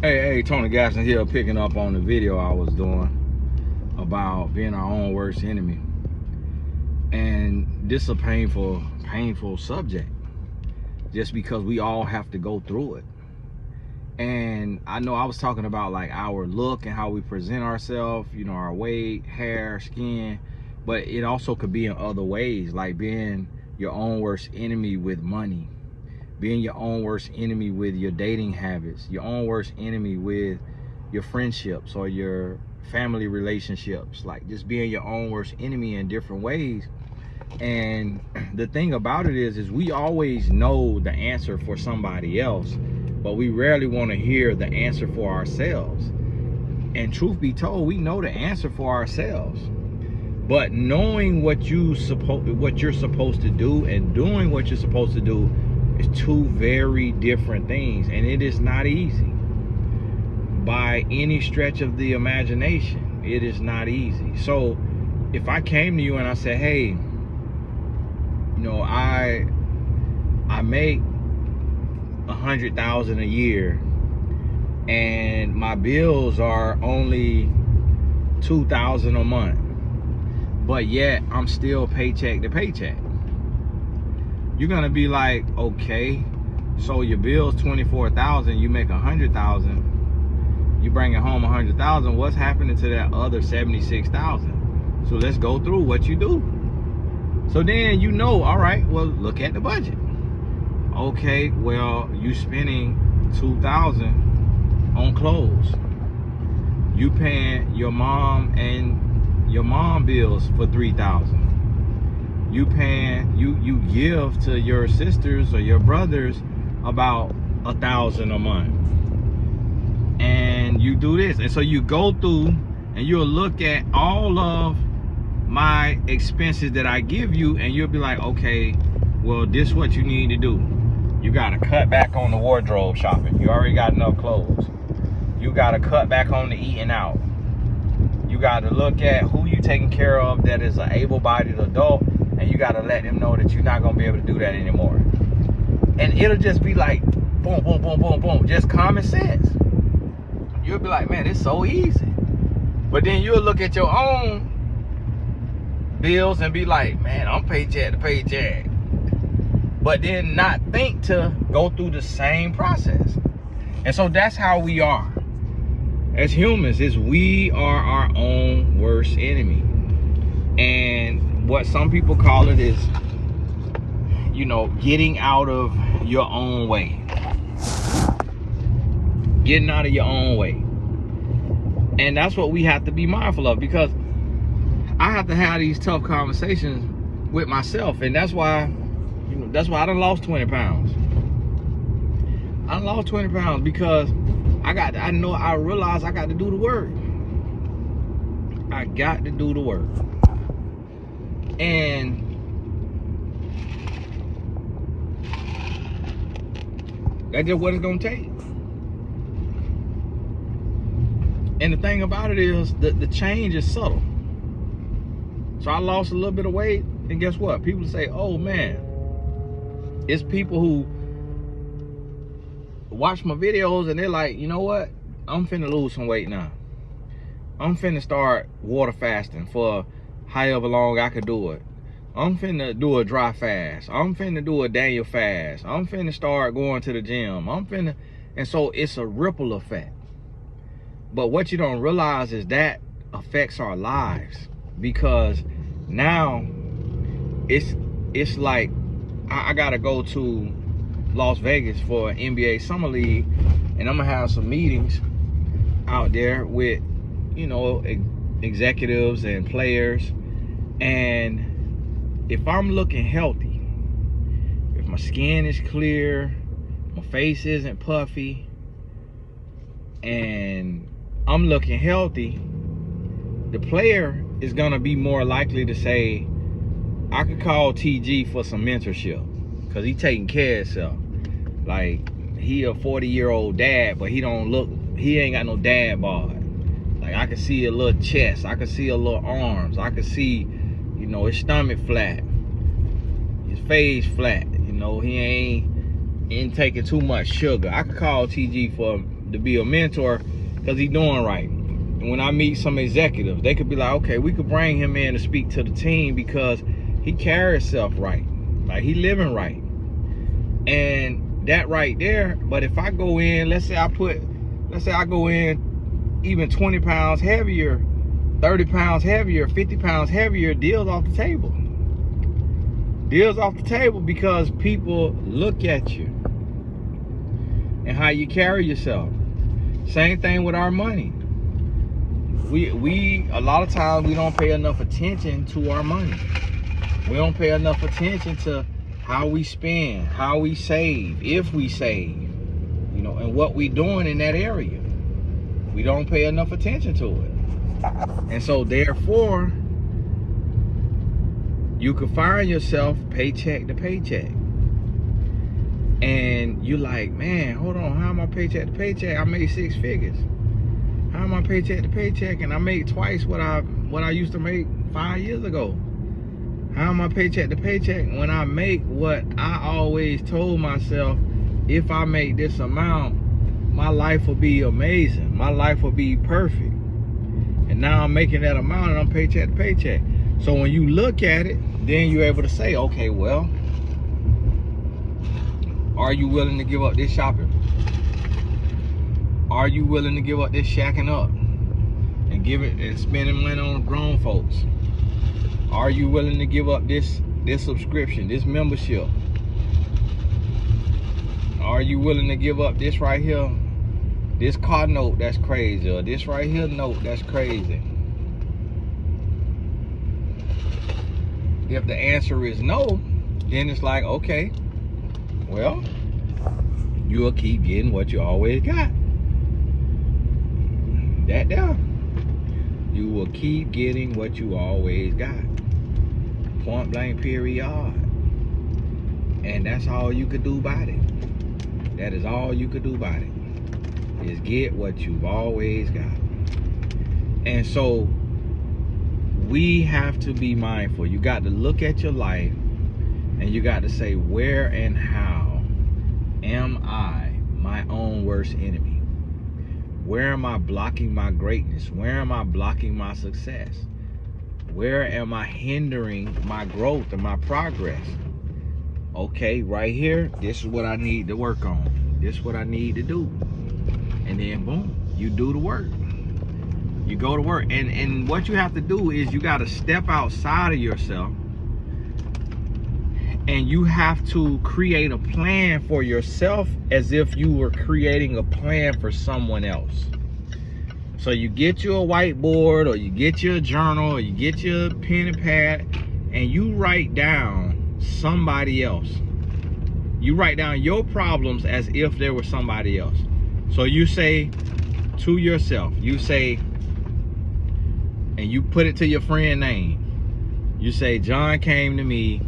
Hey, Tony Gaston here, picking up on the video I was doing about being our own worst enemy. And this is a painful subject, just because we all have to go through it. And I know I was talking about like our look and how we present ourselves, you know, our weight, hair, skin, but it also could be in other ways, like being your own worst enemy with money, being your own worst enemy with your dating habits, your own worst enemy with your friendships or your family relationships, like just being your own worst enemy in different ways. And the thing about it is we always know the answer for somebody else, but we rarely want to hear the answer for ourselves. And truth be told, we know the answer for ourselves, but knowing what you're supposed to do and doing what you're supposed to do is two very different things, and it is not easy by any stretch of the imagination. It is not easy. So if I came to you and I said, hey, you know, I make $100,000 a year and my bills are only $2,000 a month, but yet I'm still paycheck to paycheck, you're gonna be like, okay, so your bill's $24,000, you make $100,000, you bring it home $100,000. What's happening to that other $76,000? So let's go through what you do. So then you know, all right, well, look at the budget. Okay, well, you spending $2,000 on clothes. You paying your mom and your mom bills for $3,000. You paying, you give to your sisters or your brothers about $1,000 a month, and you do this. And so you go through and you'll look at all of my expenses that I give you, and you'll be like, okay, well, this is what you need to do. You got to cut back on the wardrobe shopping. You already got enough clothes. You got to cut back on the eating out. You got to look at who you taking care of that is an able-bodied adult, and you got to let them know that you're not going to be able to do that anymore. And it'll just be like, boom, boom, boom, boom, boom, just common sense. You'll be like, man, it's so easy. But then you'll look at your own bills and be like, man, I'm paycheck to paycheck. But then not think to go through the same process. And so that's how we are as humans, is we are our own worst enemy. And what some people call it is, you know, getting out of your own way. Getting out of your own way. And that's what we have to be mindful of, because I have to have these tough conversations with myself. And that's why, you know, that's why I done lost 20 pounds. I done lost 20 pounds because I realize I got to do the work. I got to do the work. And that's just what it's gonna take. And the thing about it is the change is subtle. So I lost a little bit of weight, and guess what? People say, oh man, it's people who watch my videos and they're like, you know what? I'm finna lose some weight now. I'm finna start water fasting for however long I could do it. I'm finna do a dry fast. I'm finna do a Daniel fast. I'm finna start going to the gym. And so it's a ripple effect. But what you don't realize is that affects our lives, because now it's like I gotta go to Las Vegas for an NBA Summer League, and I'm gonna have some meetings out there with, you know, executives and players. And if I'm looking healthy, if my skin is clear, my face isn't puffy, and I'm looking healthy, the player is gonna be more likely to say, I could call TG for some mentorship, because he taking care of himself. Like, he a 40-year-old dad, but he ain't got no dad bod. Like, I can see a little chest, I can see a little arms, I can see, you know, his stomach flat, his face flat, you know, he ain't taking too much sugar. I could call TG for to be a mentor because he's doing right. And when I meet some executives, they could be like, okay, we could bring him in to speak to the team because he carries himself right. Like, he living right. And that right there, but if I go in, let's say I go in even 20 pounds heavier, 30 pounds heavier, 50 pounds heavier, deals off the table. Deals off the table because people look at you and how you carry yourself. Same thing with our money. We a lot of times we don't pay enough attention to our money. We don't pay enough attention to how we spend, how we save, if we save, you know, and what we doing in that area. We don't pay enough attention to it. And so therefore, you could find yourself paycheck to paycheck. And you like, man, hold on, how am I paycheck to paycheck? I made 6 figures. How am I paycheck to paycheck and I make twice what I used to make 5 years ago? How am I paycheck to paycheck when I make what I always told myself, if I make this amount, my life will be amazing. My life will be perfect. And now I'm making that amount and I'm paycheck to paycheck. So when you look at it, then you're able to say, okay, well, are you willing to give up this shopping? Are you willing to give up this shacking up and spending money on grown folks? Are you willing to give up this subscription, this membership? Are you willing to give up this right here, this car note that's crazy, or this right here note that's crazy? If the answer is no, then it's like, okay, well, you'll keep getting what you always got. That there. You will keep getting what you always got. Point blank, period. And that's all you could do about it. That is all you could do about it. Is get what you've always got. And so we have to be mindful. You got to look at your life and you got to say, where and how am I my own worst enemy? Where am I blocking my greatness? Where am I blocking my success? Where am I hindering my growth and my progress? Okay, right here, this is what I need to work on. This is what I need to do. And then boom, you do the work. You go to work. And what you have to do is you got to step outside of yourself. And you have to create a plan for yourself as if you were creating a plan for someone else. So you get you a whiteboard, or you get you a journal, or you get your pen and pad, and you write down somebody else. You write down your problems as if there were somebody else. So you say to yourself, you say, and you put it to your friend name. You say, John came to me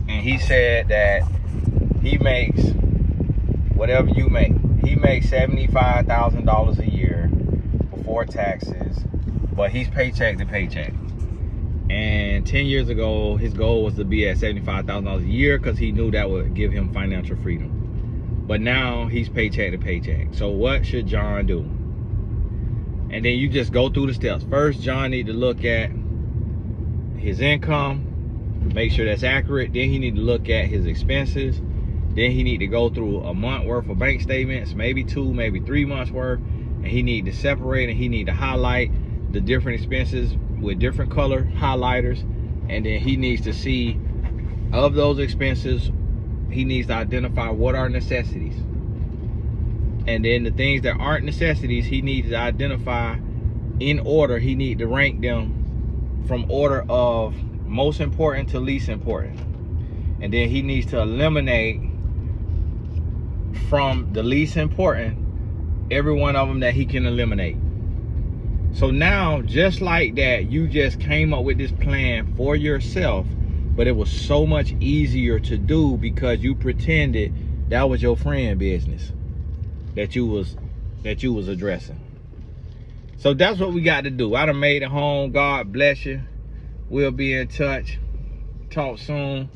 and he said that he makes whatever you make. He makes $75,000 a year before taxes, but he's paycheck to paycheck. And 10 years ago, his goal was to be at $75,000 a year because he knew that would give him financial freedom. But now he's paycheck to paycheck. So what should John do? And then you just go through the steps. First, John need to look at his income, make sure that's accurate. Then he need to look at his expenses. Then he need to go through a month worth of bank statements, maybe 2, maybe 3 months worth. And he need to separate, and he need to highlight the different expenses with different color highlighters. And then he needs to see, of those expenses, he needs to identify what are necessities. And then the things that aren't necessities, he needs to identify in order. He needs to rank them from order of most important to least important. And then he needs to eliminate from the least important every one of them that he can eliminate. So now, just like that, you just came up with this plan for yourself, but it was so much easier to do because you pretended that was your friend business that you was addressing. So that's what we got to do. I done made it home. God bless you. We'll be in touch. Talk soon.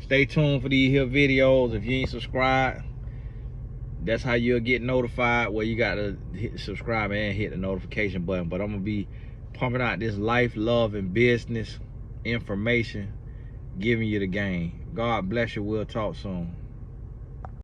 Stay tuned for these here videos. If you ain't subscribed, That's how you'll get notified. Well, you got to hit subscribe and hit the notification button. But I'm going to be pumping out this life, love, and business information, giving you the game. God bless you. We'll talk soon.